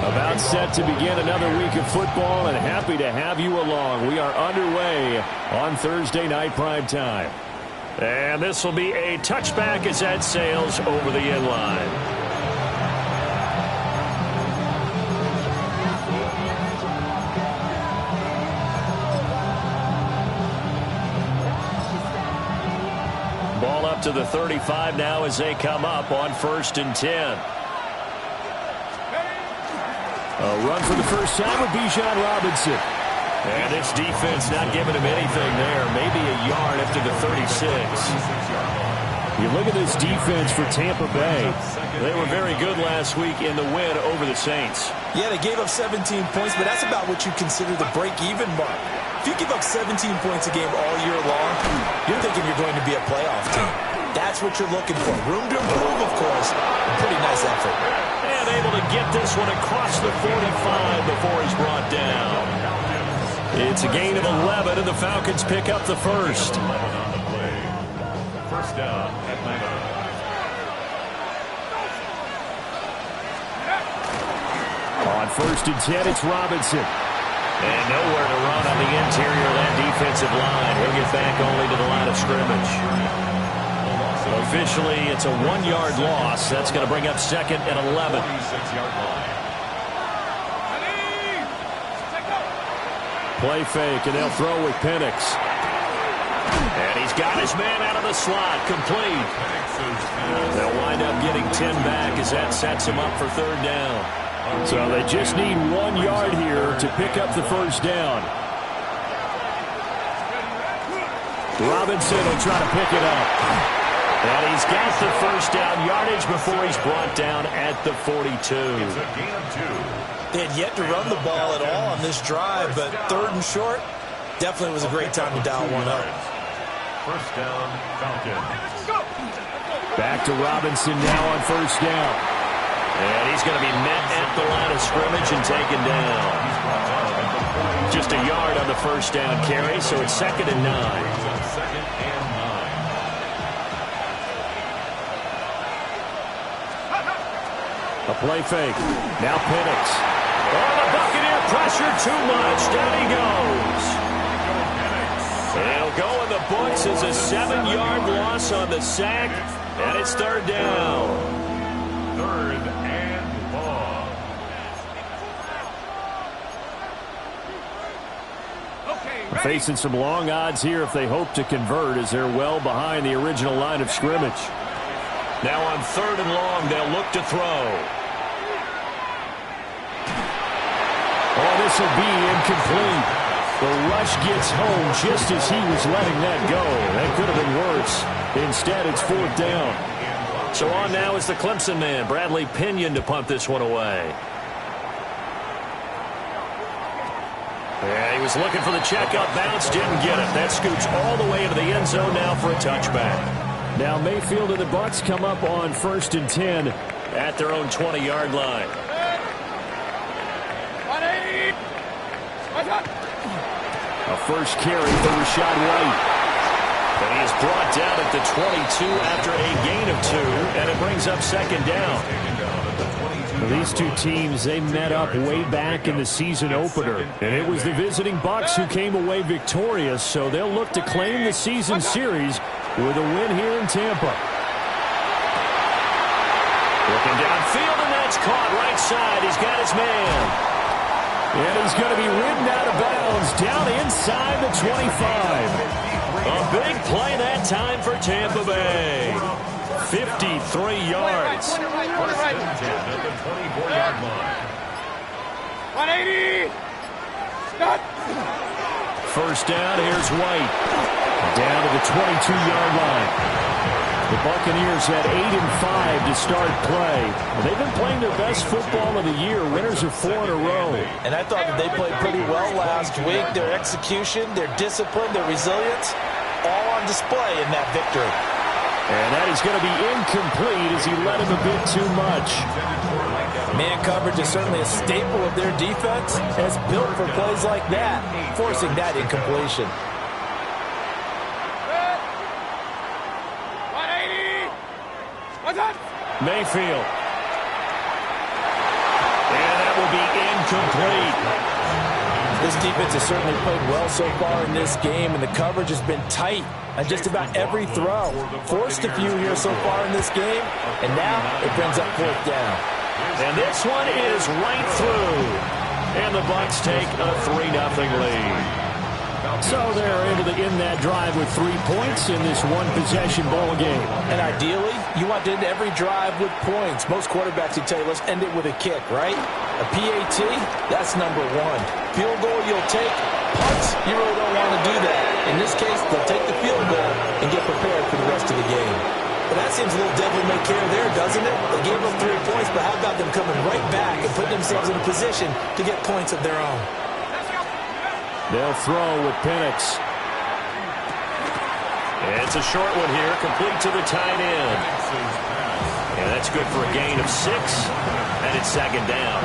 About set to begin another week of football, and happy to have you along. We are underway on Thursday night prime time. And this will be a touchback as that sails over the end line. Ball up to the 35 now as they come up on 1st and 10. A run for the first time with Bijan Robinson. And this defense not giving him anything there. Maybe a yard up to the 36. You look at this defense for Tampa Bay. They were very good last week in the win over the Saints. Yeah, they gave up 17 points, but that's about what you consider the break-even mark. If you give up 17 points a game all year long, you're thinking you're going to be a playoff team. That's what you're looking for. Room to improve, of course. A pretty nice effort. And able to get this one across the 45 before he's brought down. It's a gain of 11, and the Falcons pick up the first. First down at 9. On 1st and 10, it's Robinson. And nowhere to run on the interior of that defensive line. He'll get back only to the line of scrimmage. Officially, it's a 1-yard loss. That's going to bring up 2nd and 11. Play fake, and they'll throw with Penix. And he's got his man out of the slot, complete. They'll wind up getting 10 back as that sets him up for 3rd down. So they just need 1 yard here to pick up the first down. Robinson will try to pick it up. And he's got the first down yardage before he's brought down at the 42. It's a gain of 2. They had yet to run the ball at all on this drive, but 3rd and short definitely was a great time to dial one up. First down, Falcons. Back to Robinson now on 1st down. And he's going to be met at the line of scrimmage and taken down. Just a yard on the first down carry, so it's 2nd and 9. 2nd and 9. A play fake. Now Penix. Oh, the Buccaneer pressure too much. Down he goes. He'll go in the books as a 7-yard loss on the sack, and it's 3rd down. 3rd and long. Facing some long odds here if they hope to convert, as they're well behind the original line of scrimmage. Now on 3rd and long, they'll look to throw. Oh, this will be incomplete. The rush gets home just as he was letting that go. That could have been worse. Instead, it's 4th down. So on now is the Clemson man, Bradley Pinion, to punt this one away. Yeah, he was looking for the check-up bounce, didn't get it. That scoots all the way into the end zone now for a touchback. Now Mayfield and the Bucs come up on 1st and 10 at their own 20-yard line. A first carry for Rashad White. And he is brought down at the 22 after a gain of 2, and it brings up 2nd down. Well, these two teams, they met up way back in the season opener, and it was the visiting Bucs who came away victorious, so they'll look to claim the season series with a win here in Tampa. Looking downfield, and that's caught right side. He's got his man. And he's going to be ridden out of bounds down inside the 25. A big play that time for Tampa Bay. 53 yards. 180. First down, here's White. Down to the 22-yard line. The Buccaneers had 8 and 5 to start play. They've been playing their best football of the year. Winners of 4 in a row. And I thought that they played pretty well last week. Their execution, their discipline, their resilience, all on display in that victory. And that is going to be incomplete as he led him a bit too much. Man coverage is certainly a staple of their defense. It's built for plays like that, forcing that incompletion. Mayfield. And that will be incomplete. This defense has certainly played well so far in this game, and the coverage has been tight on just about every throw. Forced a few here so far in this game, and now it brings up 4th down. And this one is right through. And the Bucs take a 3-0 lead. So they're able to end that drive with 3 points in this one-possession ball game. And ideally, you want to end every drive with points. Most quarterbacks would tell you, let's end it with a kick, right? A PAT, that's number 1. Field goal you'll take. Punts, you really don't want to do that. In this case, they'll take the field goal and get prepared for the rest of the game. But that seems a little devil-may-care there, doesn't it? They gave up 3 points, but how about them coming right back and putting themselves in a position to get points of their own? They'll throw with Penix. It's a short one here, complete to the tight end. And that's good for a gain of 6, and it's 2nd down.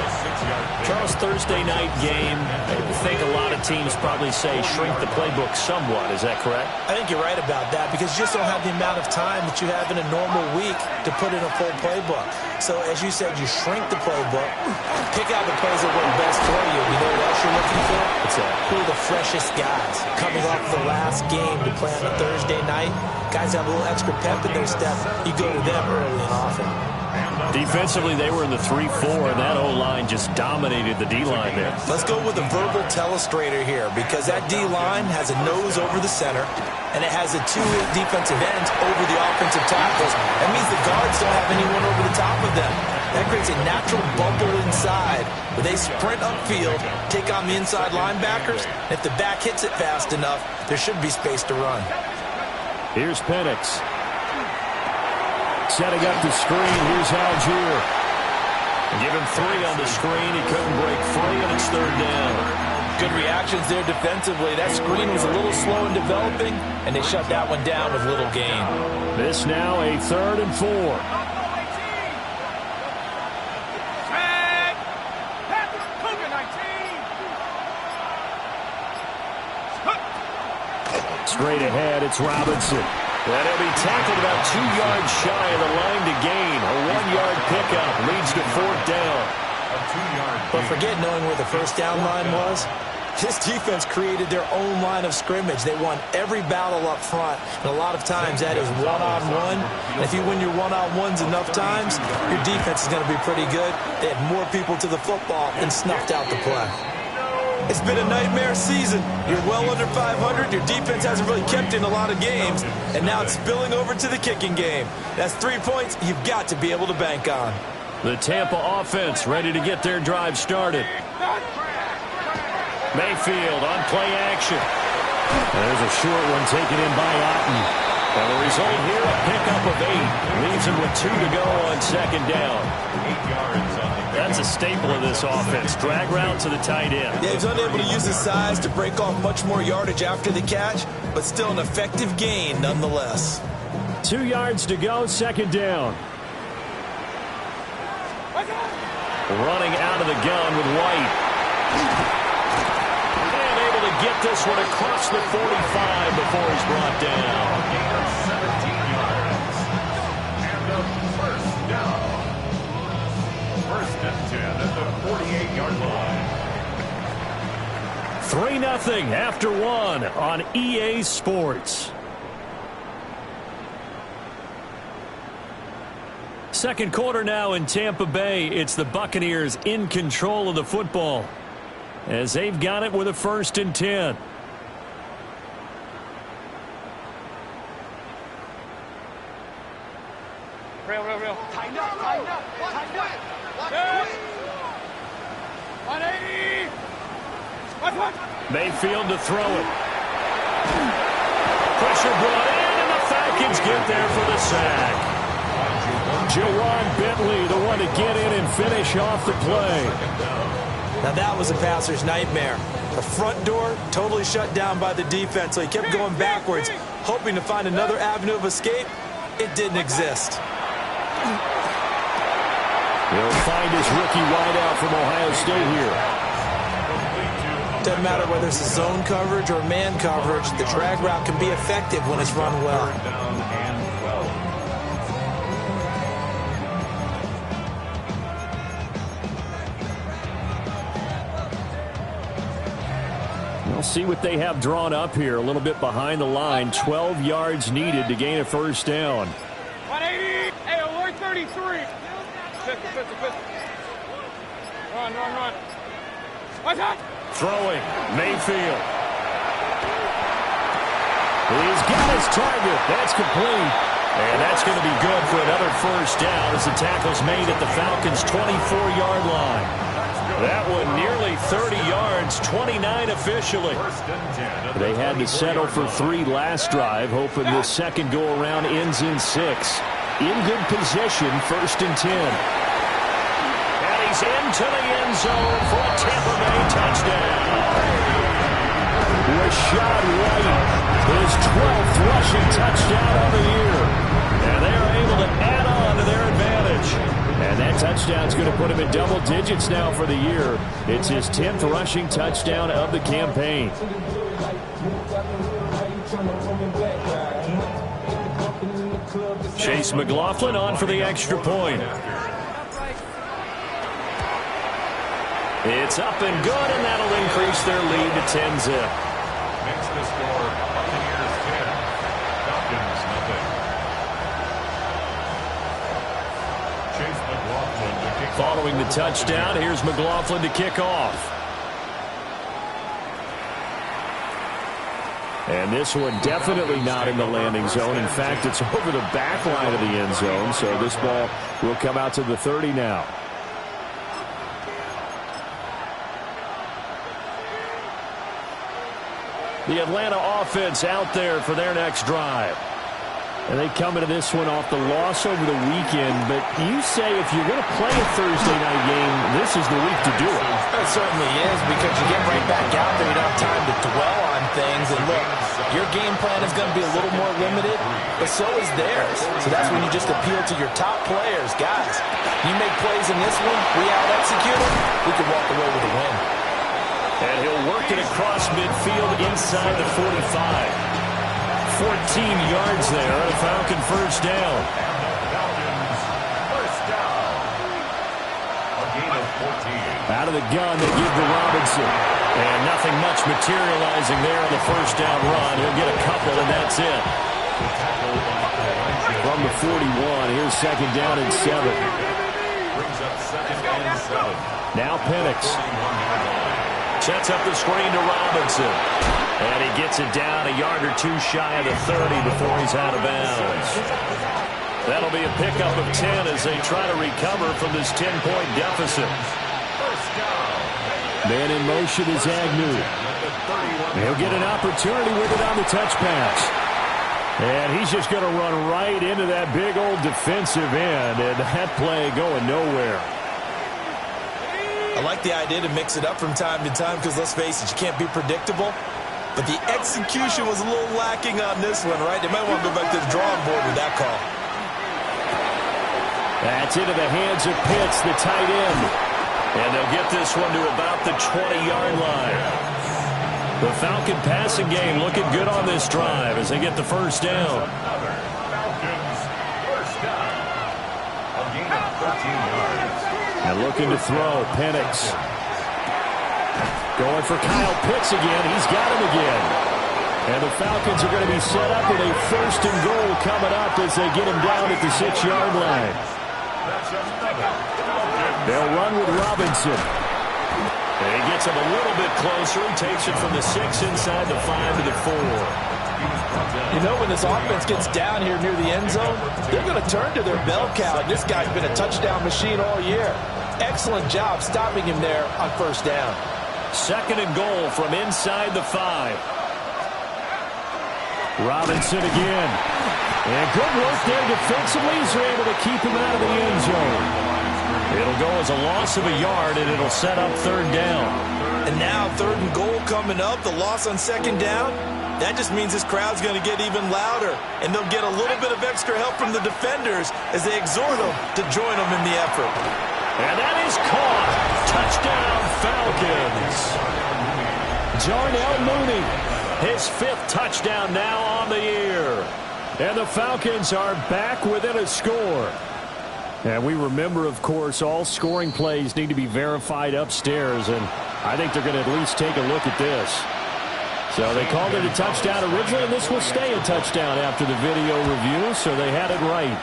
Charles, Thursday night game, I think a lot of teams probably say shrink the playbook somewhat. Is that correct? I think you're right about that because you just don't have the amount of time that you have in a normal week to put in a full playbook. So, as you said, you shrink the playbook, pick out the plays that work best for you. You know what else you're looking for? What's that? Who are the freshest guys coming off the last game to play on a Thursday night? Guys have a little extra pep in their step. You go to them early and often. Defensively, they were in the 3-4, and that O-line just dominated the D-line there. Let's go with a verbal telestrator here because that D-line has a nose over the center, and it has a 2 defensive ends over the offensive tackles. That means the guards don't have anyone over the top of them. That creates a natural bubble inside where they sprint upfield, take on the inside linebackers. And if the back hits it fast enough, there should be space to run. Here's Penix. Setting up the screen. Here's Algier. Give him 3 on the screen. He couldn't break free, and it's 3rd down. Good reactions there defensively. That screen was a little slow in developing, and they shut that one down with little gain. This now a 3rd and 4. Straight ahead, it's Robinson. And he'll be tackled about 2 yards shy of the line to gain. A 1-yard pickup leads to 4th down. But forget knowing where the first down line was. This defense created their own line of scrimmage. They won every battle up front. And a lot of times that is one-on-one. And if you win your one-on-ones enough times, your defense is going to be pretty good. They had more people to the football and snuffed out the play. It's been a nightmare season. You're well under 500. Your defense hasn't really kept in a lot of games. And now it's spilling over to the kicking game. That's 3 points you've got to be able to bank on. The Tampa offense ready to get their drive started. Mayfield on play action. There's a short one taken in by Otten. And the result here, a pickup of 8. Leaves him with 2 to go on 2nd down. 8 yards on the That's a staple of this offense. Drag route to the tight end. Yeah, he's unable to use his size to break off much more yardage after the catch, but still an effective gain nonetheless. 2 yards to go, 2nd down. Running out of the gun with White. And able to get this one across the 45 before he's brought down. 17 yards. And the 1st down. 1st and 10 at the 48-yard line. 3-0 after 1 on EA Sports. Second quarter now in Tampa Bay. It's the Buccaneers in control of the football as they've got it with a 1st and 10. Real. Tighten up. 180. Mayfield to throw it. Pressure brought in, and the Falcons get there for the sack. Jawan Bentley, the one to get in and finish off the play. Now that was a passer's nightmare. The front door totally shut down by the defense, so he kept going backwards, hoping to find another avenue of escape. It didn't exist. He'll find his rookie wideout from Ohio State here. Doesn't matter whether it's a zone coverage or man coverage, the drag route can be effective when it's run well. Down and 12. We'll see what they have drawn up here. A little bit behind the line. 12 yards needed to gain a first down. 180. Hey, alert 33. 50. Run. What's that? Throwing. Mayfield. He's got his target. That's complete. And that's going to be good for another first down as the tackle's made at the Falcons' 24-yard line. That one nearly 30 yards, 29 officially. They had to settle for 3 last drive, hoping this second go-around ends in 6. In good position, 1st and 10. And he's into the end zone for a Tampa Bay touchdown. Rashad White, his 12th rushing touchdown of the year. And they are able to add on to their advantage. And that touchdown's going to put him in double digits now for the year. It's his 10th rushing touchdown of the campaign. Chase McLaughlin on for the extra point. It's up and good, and that'll increase their lead to 10-zip. Makes the score Buccaneers 10, Falcons nothing. Chase McLaughlin to kick off. Following the touchdown, here's McLaughlin to kick off. And this one definitely not in the landing zone. In fact, it's over the back line of the end zone, so this ball will come out to the 30 now. The Atlanta offense out there for their next drive. And they come into this one off the loss over the weekend. But you say if you're going to play a Thursday night game, this is the week to do it. It certainly is, because you get right back out there. You don't have time to dwell on things. And look, your game plan is going to be a little more limited, but so is theirs. So that's when you just appeal to your top players. Guys, you make plays in this one, we out-execute them, we can walk away with a win. And he'll work it across midfield inside the 45. 14 yards there, a Falcon first down. Falcons first down. A gain of 14. Out of the gun, they give to Robinson. And nothing much materializing there on the first down run. He'll get a couple, and that's it. From the 41, here's second down and 7. Brings up second and 7. Now Penix. Sets up the screen to Robinson. And he gets it down a yard or 2 shy of the 30 before he's out of bounds. That'll be a pickup of 10 as they try to recover from this 10-point deficit. Man in motion is Agnew. He'll get an opportunity with it on the touch pass. And he's just going to run right into that big old defensive end. And that play going nowhere. I like the idea to mix it up from time to time because, let's face it, you can't be predictable. But the execution was a little lacking on this one, right? They might want to go back to the drawing board with that call. That's into the hands of Pitts, the tight end. And they'll get this one to about the 20-yard line. The Falcon passing game looking good on this drive as they get the first down. Falcons first down. A gain of 13 yards. And looking to throw, Penix. Going for Kyle Pitts again. He's got him again. And the Falcons are going to be set up with a first and goal coming up as they get him down at the 6-yard line. They'll run with Robinson. And he gets him a little bit closer. He takes it from the 6 inside the 5 to the 4. You know, when this offense gets down here near the end zone, they're going to turn to their bell cow. This guy's been a touchdown machine all year. Excellent job stopping him there on first down. Second and goal from inside the 5. Robinson again. And good work there defensively as they're able to keep him out of the end zone. It'll go as a loss of a yard, and it'll set up third down. And now third and goal coming up, the loss on second down. That just means this crowd's going to get even louder, and they'll get a little bit of extra help from the defenders as they exhort them to join them in the effort. And that is caught. Touchdown, Falcons. Jarnell Mooney, his 5th touchdown now on the year. And the Falcons are back within a score. And we remember, of course, all scoring plays need to be verified upstairs, and I think they're going to at least take a look at this. So they called it a touchdown originally, and this will stay a touchdown after the video review, so they had it right.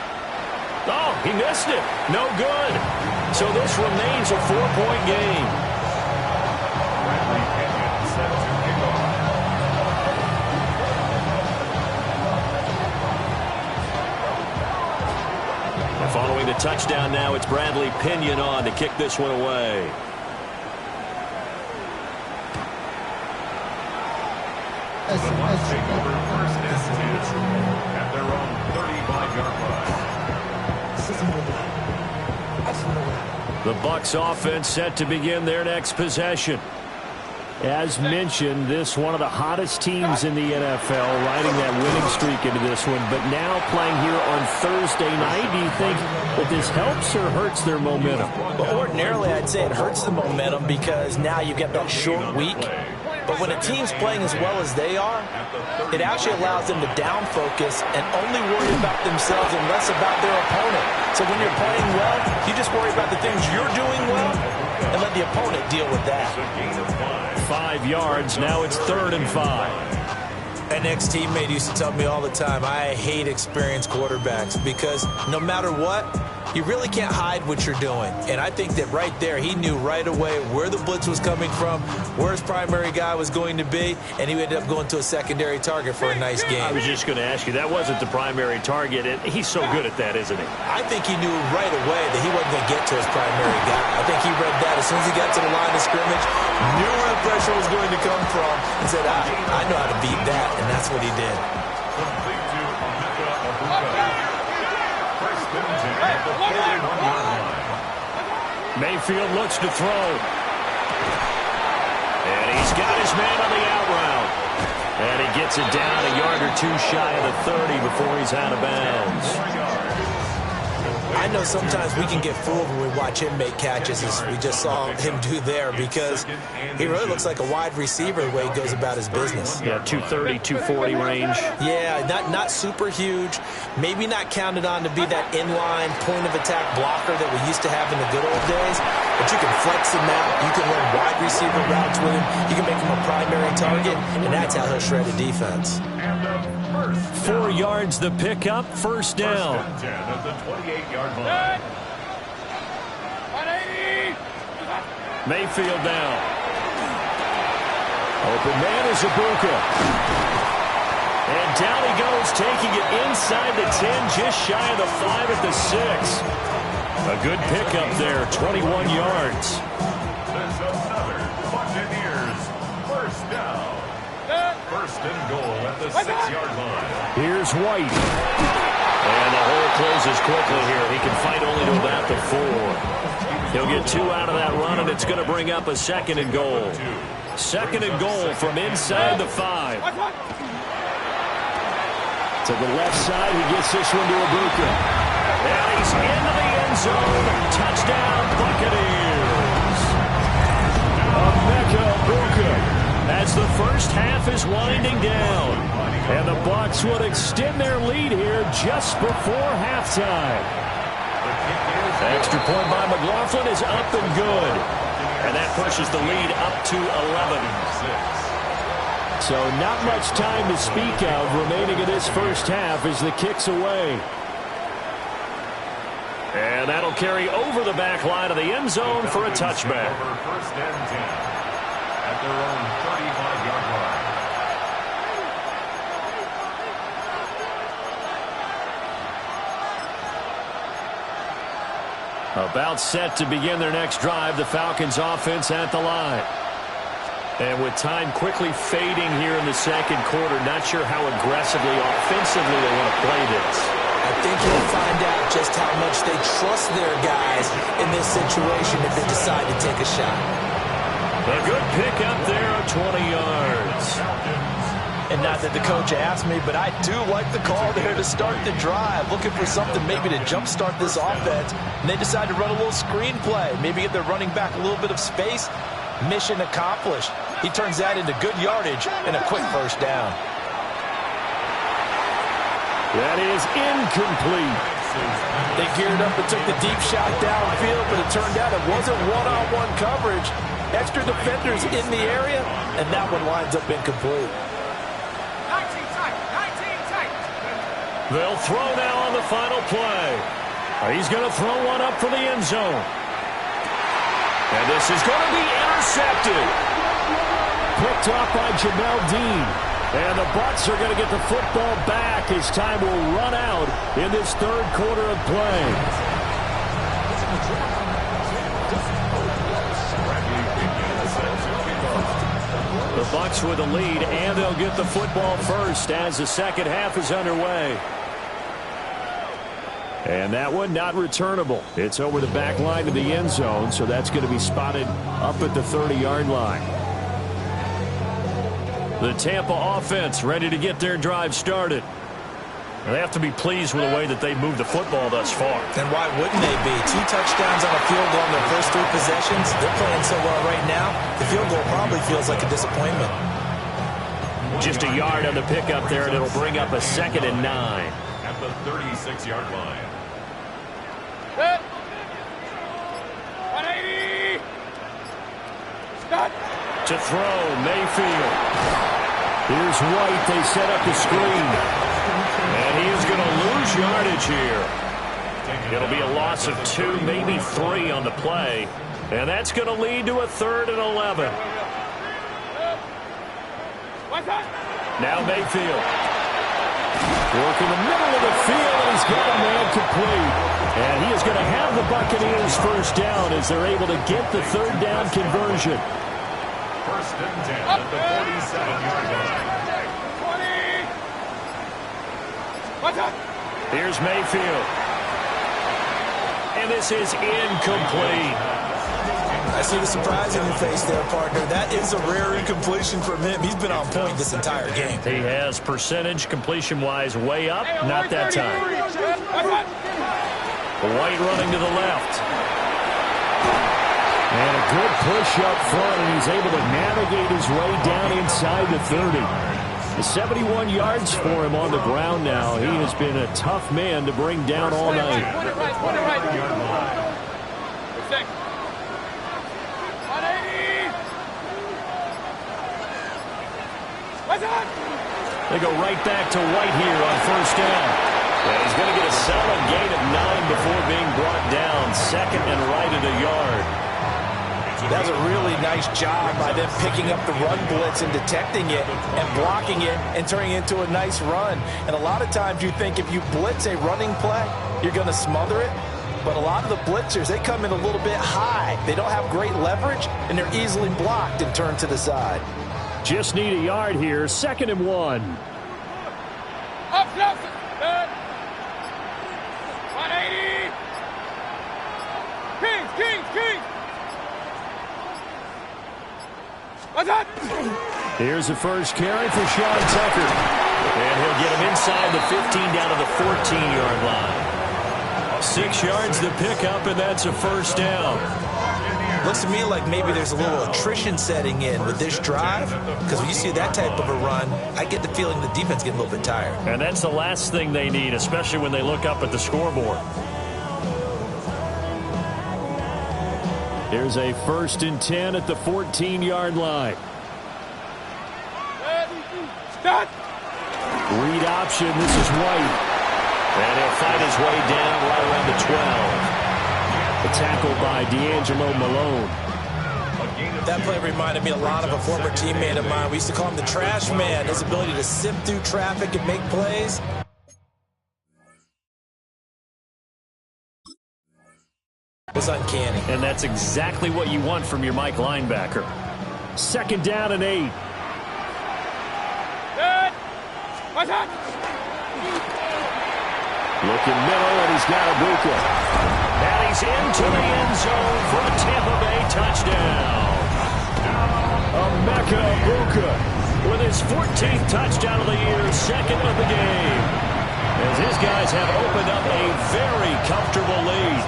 Oh, he missed it. No good. So this remains a 4-point game. And following the touchdown now, it's Bradley Pinion on to kick this one away. The Bucs take over first and 10 at their own 35-yard line. The Bucs offense set to begin their next possession. As mentioned, this one of the hottest teams in the NFL, riding that winning streak into this one. But now playing here on Thursday night, do you think that this helps or hurts their momentum? Well, ordinarily, I'd say it hurts the momentum because now you get that short week. But when a team's playing as well as they are, it actually allows them to down focus and only worry about themselves and less about their opponent. So when you're playing well, you just worry about the things you're doing well and let the opponent deal with that. 5 yards, now it's 3rd and 5. An ex-teammate used to tell me all the time, I hate experienced quarterbacks because no matter what, you really can't hide what you're doing. And I think that right there, he knew right away where the blitz was coming from, where his primary guy was going to be, and he ended up going to a secondary target for a nice game. I was just going to ask you, that wasn't the primary target, and he's so good at that, isn't he? I think he knew right away that he wasn't going to get to his primary guy. I think he read that as soon as he got to the line of scrimmage, knew where the pressure was going to come from, and said, I know how to beat that, and that's what he did. Complete to Abuka. First and 10 at the 41-yard line. Mayfield looks to throw. And he's got his man on the out route. And he gets it down a yard or two shy of the 30 before he's out of bounds. I know sometimes we can get fooled when we watch him make catches, as we just saw him do there, because he really looks like a wide receiver the way he goes about his business. Yeah, 230, 240 range. Yeah, not super huge. Maybe not counted on to be that inline point-of-attack blocker that we used to have in the good old days, but you can flex him out. You can run wide receiver routes with him. You can make him a primary target, and that's how he'll shred a defense. 4 yards the pickup, first down. First and 10 at the 28-yard line. 180. Mayfield down. Open man is Abuka. And down he goes, taking it inside the 10, just shy of the 5 at the 6. A good pickup there, 21 yards. There's another Buccaneers first down. First and goal at the 6-yard line. Here's White. And the hole closes quickly here. He can fight only to about the 4. He'll get 2 out of that run, and it's going to bring up a 2nd and goal. 2nd and goal from inside the 5. To the left side, he gets this one to Abuka. And he's into the end zone. Touchdown, Buccaneers. Emeka Abuka. As the first half is winding down. And the Bucs would extend their lead here just before halftime. Extra point by McLaughlin is up and good. And that pushes the lead up to 11. So not much time to speak of remaining in this first half as the kick's away. And that'll carry over the back line of the end zone for a touchback. First and 10 at their own 35-yard line. About set to begin their next drive, the Falcons offense at the line. And with time quickly fading here in the second quarter, not sure how aggressively, offensively they want to play this. I think you'll find out just how much they trust their guys in this situation if they decide to take a shot. A good pick up there of 20 yards. And not that the coach asked me, but I do like the call there to start the drive. Looking for something maybe to jumpstart this offense. And they decide to run a little screen play. Maybe get their running back a little bit of space. Mission accomplished. He turns that into good yardage and a quick first down. That is incomplete. They geared up and took the deep shot downfield, but it turned out it wasn't one-on-one coverage. Extra defenders in the area, and that one winds up incomplete. 19 tight, 19 tight. They'll throw now on the final play. He's going to throw one up for the end zone. And this is going to be intercepted. Picked off by Jamel Dean. And the Bucs are going to get the football back as time will run out in this third quarter of play. The Bucs with the lead, and they'll get the football first as the second half is underway. And that one not returnable. It's over the back line of the end zone, so that's going to be spotted up at the 30-yard line. The Tampa offense ready to get their drive started. They have to be pleased with the way that they moved the football thus far. And why wouldn't they be? 2 touchdowns on a field goal in their first 3 possessions. They're playing so well right now, the field goal probably feels like a disappointment. Just a yard on the pickup there, and it'll bring up a 2nd and 9. At the 36-yard line. Set. 180. Stop. To throw, Mayfield. Here's White. They set up the screen. And he is going to lose yardage here. It'll be a loss of 2, maybe 3 on the play. And that's going to lead to a 3rd and 11. Now Mayfield. Work in the middle of the field, and he's got a man complete. And he is going to have the Buccaneers first down as they're able to get the 3rd down conversion. First and 10 at the 47-yard line. 20. Here's Mayfield. And this is incomplete. I see the surprise in your face there, partner. That is a rare incompletion from him. He's been on point this entire game. He has percentage completion-wise way up. Not that time. White running to the left. And a good push up front, and he's able to navigate his way down inside the 30. 71 yards for him on the ground now. He has been a tough man to bring down all night. They go right back to White here on first down. And he's going to get a solid gain of 9 before being brought down. 2nd and right at a yard. That was a really nice job by them picking up the run blitz and detecting it and blocking it and turning it into a nice run. And a lot of times you think if you blitz a running play, you're going to smother it. But a lot of the blitzers, they come in a little bit high. They don't have great leverage, and they're easily blocked and turned to the side. Just need a yard here. 2nd and 1. Up, up, 180. Kings, Kings, Kings. What's that? Here's the first carry for Sean Tucker. And he'll get him inside the 15 down to the 14-yard line. 6 yards to pick up, and that's a first down. Looks to me like maybe there's a little attrition setting in with this drive, because when you see that type of a run, I get the feeling the defense getting a little bit tired. And that's the last thing they need, especially when they look up at the scoreboard. Here's a 1st and 10 at the 14-yard line. Stop. Read option. This is White. And he'll fight his way down right around the 12. A tackle by D'Angelo Malone. That play reminded me a lot of a former teammate of mine. We used to call him the trash man. His ability to sift through traffic and make plays. Was uncanny. And that's exactly what you want from your Mike linebacker. 2nd down and 8. Good. What's that? Looking middle, and he's got Ibuka. And he's into the end zone for a Tampa Bay touchdown. Emeka Ibuka With his 14th touchdown of the year, 2nd of the game. As his guys have opened up a very comfortable lead.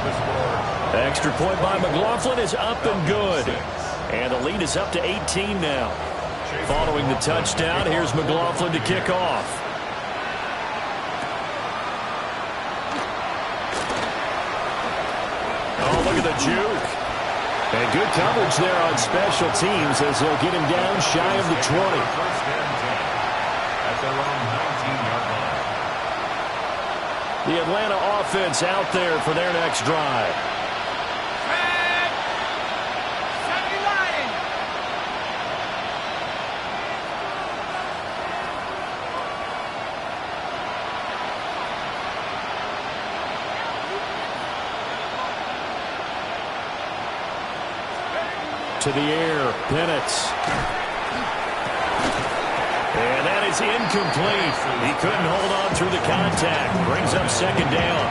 Extra point by McLaughlin is up and good. And the lead is up to 18 now. Following the touchdown, here's McLaughlin to kick off. Look at the juke. And good coverage there on special teams as they'll get him down shy of the 20. First and 10 at their own 19-yard line. The Atlanta offense out there for their next drive. To the air, Penix. And that is incomplete. He couldn't hold on through the contact. Brings up second down.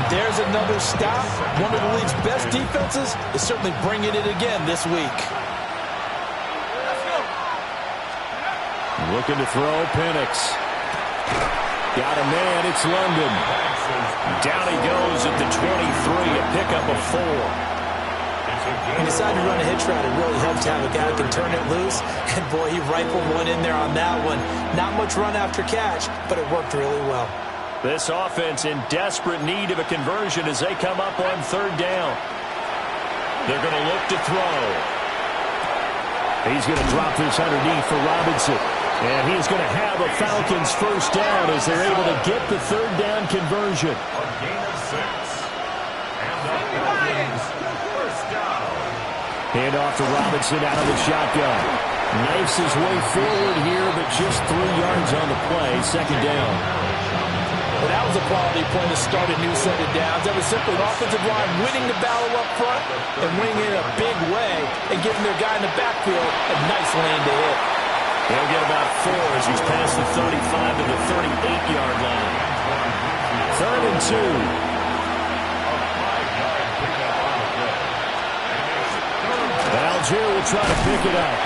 And there's another stop. One of the league's best defenses is certainly bringing it again this week. Looking to throw, Penix. Got a man, it's London. Down he goes at the 23, a pickup of 4. He decided to run a hitch route. It really helps to have a guy who can turn it loose. And, boy, he rifled one in there on that one. Not much run after catch, but it worked really well. This offense in desperate need of a conversion as they come up on third down. They're going to look to throw. He's going to drop this underneath for Robinson. And he's going to have a Falcons first down as they're able to get the third down conversion. A gain of 6. And the Falcons first down. Hand off to Robinson out of the shotgun. Knifes his way forward here, but just 3 yards on the play. Second down. Well, that was a quality point to start a new set of downs. That was simply an offensive line winning the battle up front and winning it in a big way and giving their guy in the backfield a nice lane to hit. He'll get about 4 as he's past the 35 to the 38-yard line. Third and 2. Algier will try to pick it up.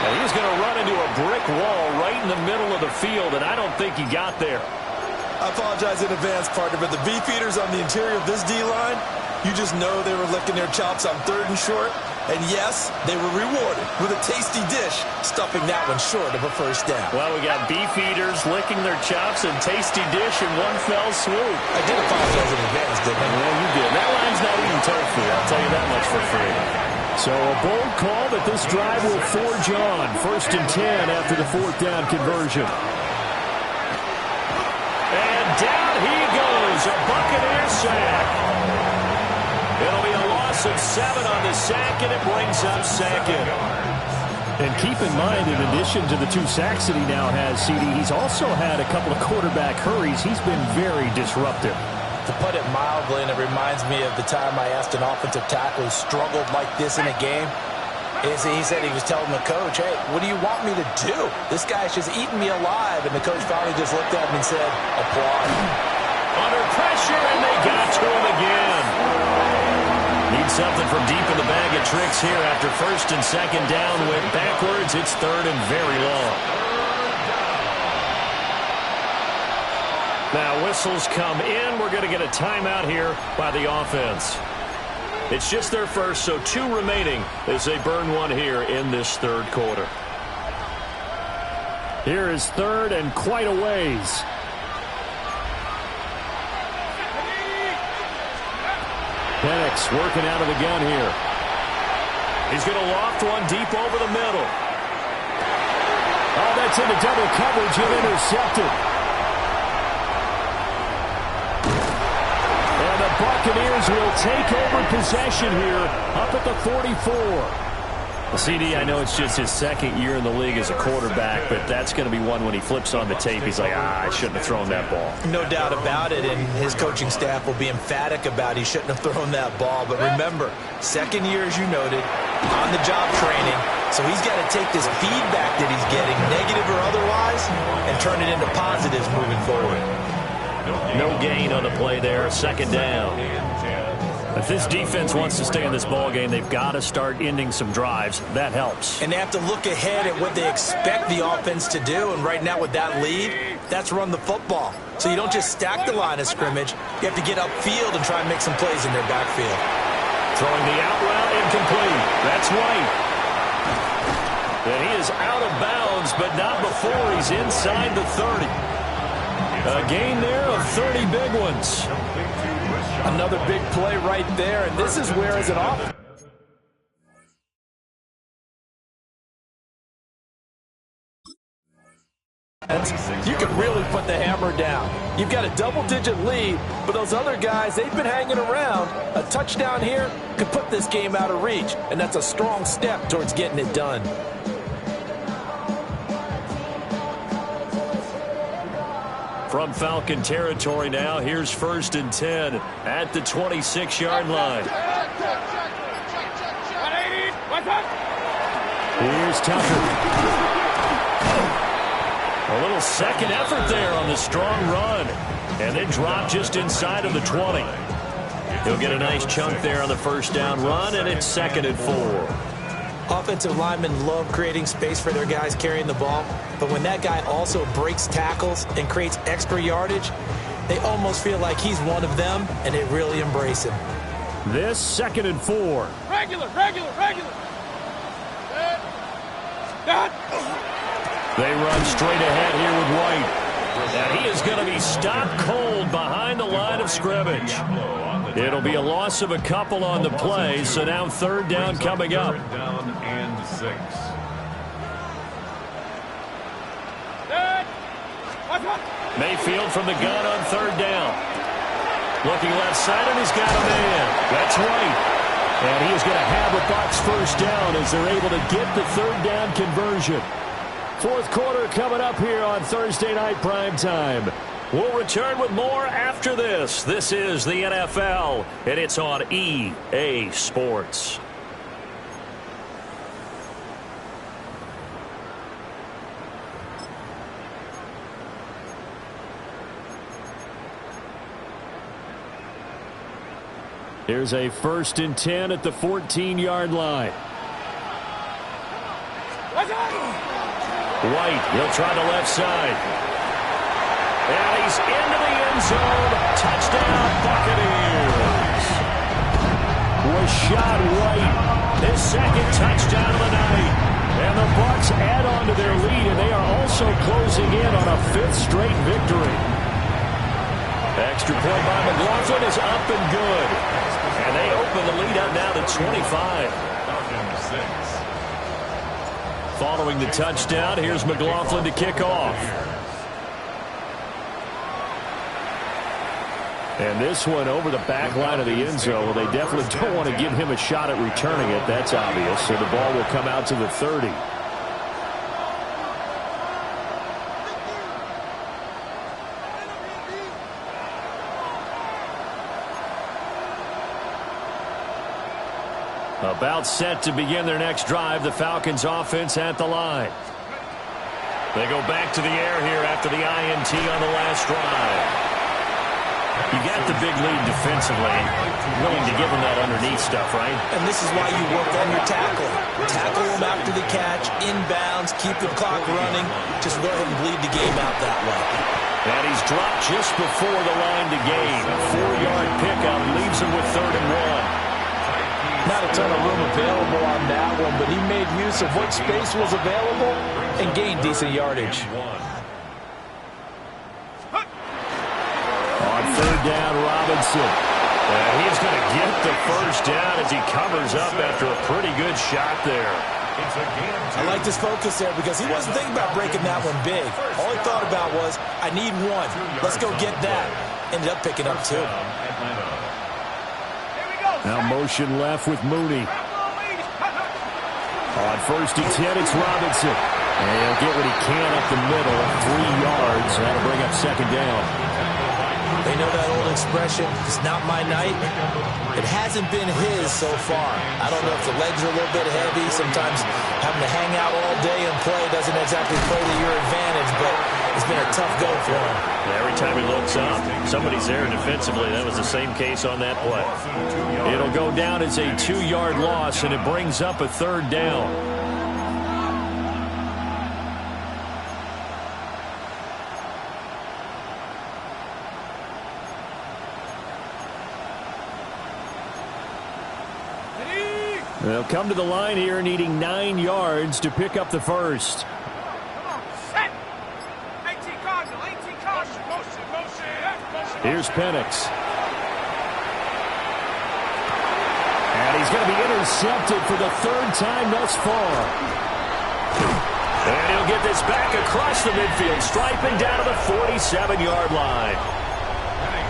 And he's going to run into a brick wall right in the middle of the field, and I don't think he got there. I apologize in advance, partner, but the beefeaters on the interior of this D-line, you just know they were licking their chops on third and short. And yes, they were rewarded with a tasty dish, stuffing that one short of a first down. Well, we got beefeaters licking their chops and tasty dish in one fell swoop. I did apologize in advance, didn't I? Well, you did. That line's not even tofu. I'll tell you that much for free. So a bold call that this drive will forge on. First and 10 after the fourth down conversion. And down he goes, a Buccaneer sack. It'll be a loss of 7 on the sack, and it brings up second. And keep in mind, in addition to the 2 sacks that he now has, CD, he's also had a couple of quarterback hurries. He's been very disruptive. To put it mildly, and it reminds me of the time I asked an offensive tackle who struggled like this in a game, is he said he was telling the coach, hey, what do you want me to do? This guy's just eating me alive. And the coach finally just looked at him and said, applaud. Under pressure, and they got to him again. Need something from deep in the bag of tricks here after first and second down. Went backwards. It's third and very long. Now whistles come in. We're going to get a timeout here by the offense. It's just their first, so 2 remaining as they burn one here in this third quarter. Here is third and quite a ways. Penix working out of the gun here. He's going to loft one deep over the middle. Oh, that's into double coverage and intercepted. And the Buccaneers will take over possession here up at the 44. CD, I know it's just his second year in the league as a quarterback, but that's going to be one when he flips on the tape. He's like, I shouldn't have thrown that ball. No doubt about it, and his coaching staff will be emphatic about he shouldn't have thrown that ball. But remember, second year, as you noted, on-the-job training, so he's got to take this feedback that he's getting, negative or otherwise, and turn it into positives moving forward. No gain on the play there, second down. If this defense wants to stay in this ball game, they've got to start ending some drives. That helps. And they have to look ahead at what they expect the offense to do. And right now with that lead, that's run the football. So you don't just stack the line of scrimmage. You have to get upfield and try and make some plays in their backfield. Throwing the out route, incomplete. That's White. And he is out of bounds, but not before he's inside the 30. A gain there of 30 big ones. Another big play right there, and this is where, as an offense, you can really put the hammer down. You've got a double-digit lead, but those other guys, they've been hanging around. A touchdown here could put this game out of reach, and that's a strong step towards getting it done. From Falcon territory now, here's 1st and 10 at the 26-yard line. Here's Tucker. A little second effort there on the strong run. And then drop just inside of the 20. He'll get a nice chunk there on the first down run, and it's 2nd and 4. Offensive linemen love creating space for their guys carrying the ball, but when that guy also breaks tackles and creates extra yardage, they almost feel like he's one of them, and they really embrace him. This 2nd and 4. Regular. They run straight ahead here with White. And he is going to be stopped cold behind the line of scrimmage. It'll be a loss of a couple on the play, so now 3rd down coming up. 3rd down and 6. Mayfield from the gun on 3rd down. Looking left side, and he's got a man. That's White. And he is going to have a Bucs 1st down as they're able to get the 3rd down conversion. 4th quarter coming up here on Thursday Night Primetime. We'll return with more after this. This is the NFL, and it's on EA Sports. Here's a 1st and 10 at the 14-yard line. White, he'll try the left side. And he's into the end zone. Touchdown, Buccaneers. Rashad White, His 2nd touchdown of the night. and the Bucs add on to their lead, and they are also closing in on a 5th straight victory. Extra point by McLaughlin is up and good. And they open the lead up now to 25. Following the touchdown, here's McLaughlin to kick off. And this one over the back line of the end zone. Well, they definitely don't want to give him a shot at returning it. That's obvious. So the ball will come out to the 30. About set to begin their next drive. The Falcons offense at the line. They go back to the air here after the INT on the last drive. You got the big lead defensively. Willing to give them that underneath stuff, right? And this is why you work on your tackling. Tackle them after the catch, inbounds, keep the clock running. Just go ahead and bleed the game out that way. And he's dropped just before the line to gain. 4-yard pickup leaves him with 3rd and 1. Not a ton of room available on that one, but he made use of what space was available and gained decent yardage. On 3rd down, Robinson. He's going to get the 1st down as he covers up after a pretty good shot there. I like this focus there because he wasn't thinking about breaking that one big. All he thought about was, I need one. Let's go get that. Ended up picking up 2. Now motion left with Mooney. On 1st and 10, it's Robinson. And he'll get what he can up the middle. 3 yards. That'll bring up 2nd down. They know that old expression, it's not my night. It hasn't been his so far. I don't know if the legs are a little bit heavy. Sometimes having to hang out all day and play doesn't exactly play to your advantage, but it's been a tough go for him. Every time he looks up, somebody's there defensively. That was the same case on that play. It'll go down as a 2-yard loss, and it brings up a 3rd down. They'll come to the line here needing 9 yards to pick up the 1st. Set. 18 Cardinal, 18 Cardinal. Here's Penix. And he's going to be intercepted for the third time thus far. And he'll get this back across the midfield, striping down to the 47-yard line.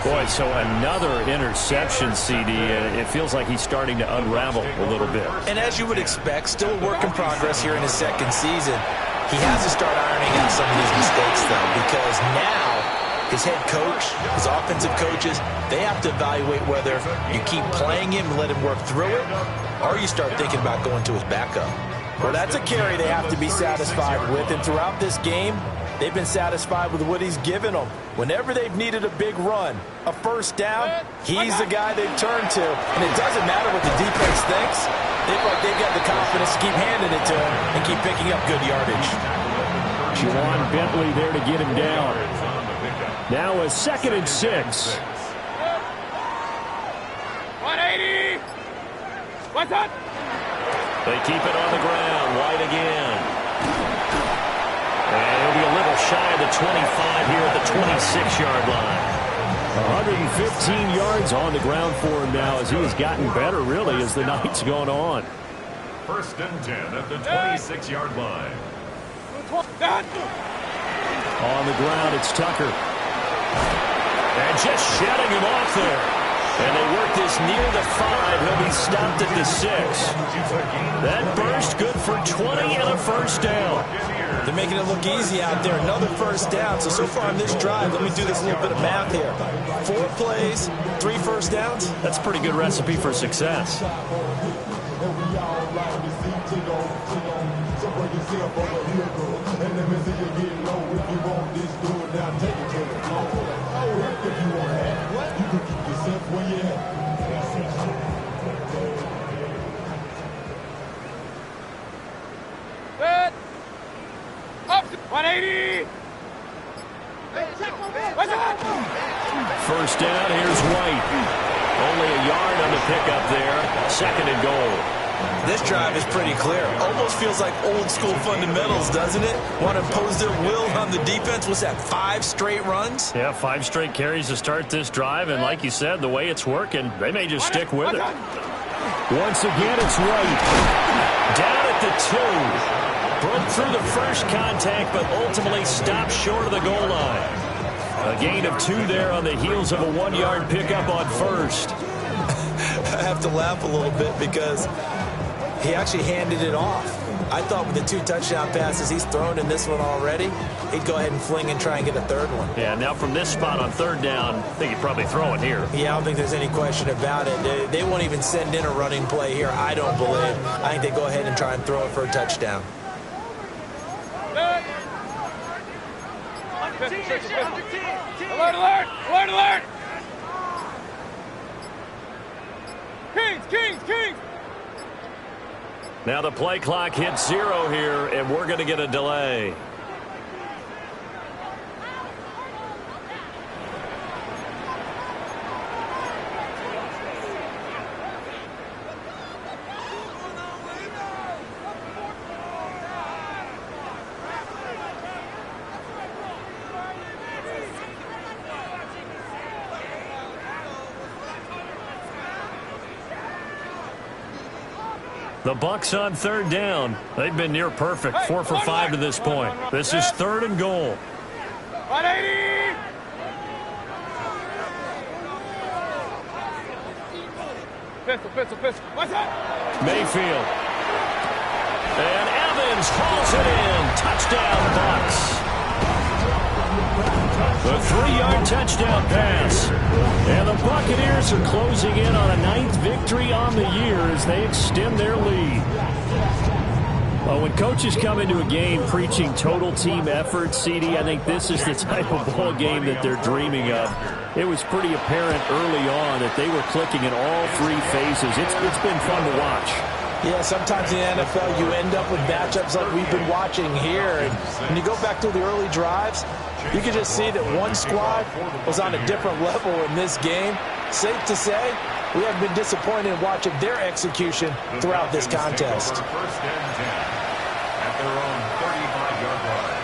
Boy, so another interception, CD. It feels like he's starting to unravel a little bit. And as you would expect, still a work in progress here in his second season. He has to start ironing out some of these mistakes, though, because now his head coach, his offensive coaches, they have to evaluate whether you keep playing him and let him work through it, or you start thinking about going to his backup. Well, that's a carry they have to be satisfied with, and throughout this game, they've been satisfied with what he's given them. Whenever they've needed a big run, a first down, he's the guy they've turned to. And it doesn't matter what the defense thinks. They've got the confidence to keep handing it to him and keep picking up good yardage. Juwan Bentley there to get him down. Now a 2nd and 6. 180. What's up? They keep it on the ground. White again. And he'll be a little shy of the 25 here at the 26-yard line. 115 yards on the ground for him now as he has gotten better, really, as the night's gone on. 1st and 10 at the 26-yard line. On the ground, it's Tucker. And just shutting him off there. And they work this near the 5. He'll be stopped at the 6. That burst good for 20 and a first down. They're making it look easy out there. Another first down. So far on this drive, let me do this little bit of math here. 4 plays, 3 first downs. That's a pretty good recipe for success. Set. Up. 180. What's up? First down, here's White. Only a yard on the pickup there. 2nd and goal. This drive is pretty clear. Almost feels like old school fundamentals, doesn't it? Want to impose their will on the defense. What's that, 5 straight runs? Yeah, 5 straight carries to start this drive. And like you said, the way it's working, they may just stick with it. Once again, it's White. Down at the 2. Broke through the first contact, but ultimately stopped short of the goal line. A gain of 2 there on the heels of a 1-yard pickup on first. I have to laugh a little bit because he actually handed it off. I thought with the 2 touchdown passes he's thrown in this one already, he'd go ahead and fling and try and get a 3rd one. Yeah, now from this spot on 3rd down, I think he'd probably throw it here. Yeah, I don't think there's any question about it. They won't even send in a running play here, I don't believe. I think they go ahead and try and throw it for a touchdown. Alert, alert! Alert, alert! Kings, Kings, Kings! Now the play clock hits 0 here, and we're going to get a delay. The Bucs on 3rd down. They've been near perfect, 4 for 5 to this point. This is 3rd and goal. 180! Pistol. What's up? Mayfield. And Evans hauls it in. Touchdown, Bucs. The 3-yard touchdown pass. And the Buccaneers are closing in on a 9th victory on the year as they extend their lead. Well, when coaches come into a game preaching total team effort, CD, I think this is the type of ball game that they're dreaming of. It was pretty apparent early on that they were clicking in all 3 phases. It's been fun to watch. Yeah, sometimes in the NFL you end up with matchups like we've been watching here. And when you go back to the early drives, you can just see that one squad was on a different level in this game. Safe to say, we have been disappointed in watching their execution throughout this contest. 1st and 10 at their own 35-yard line.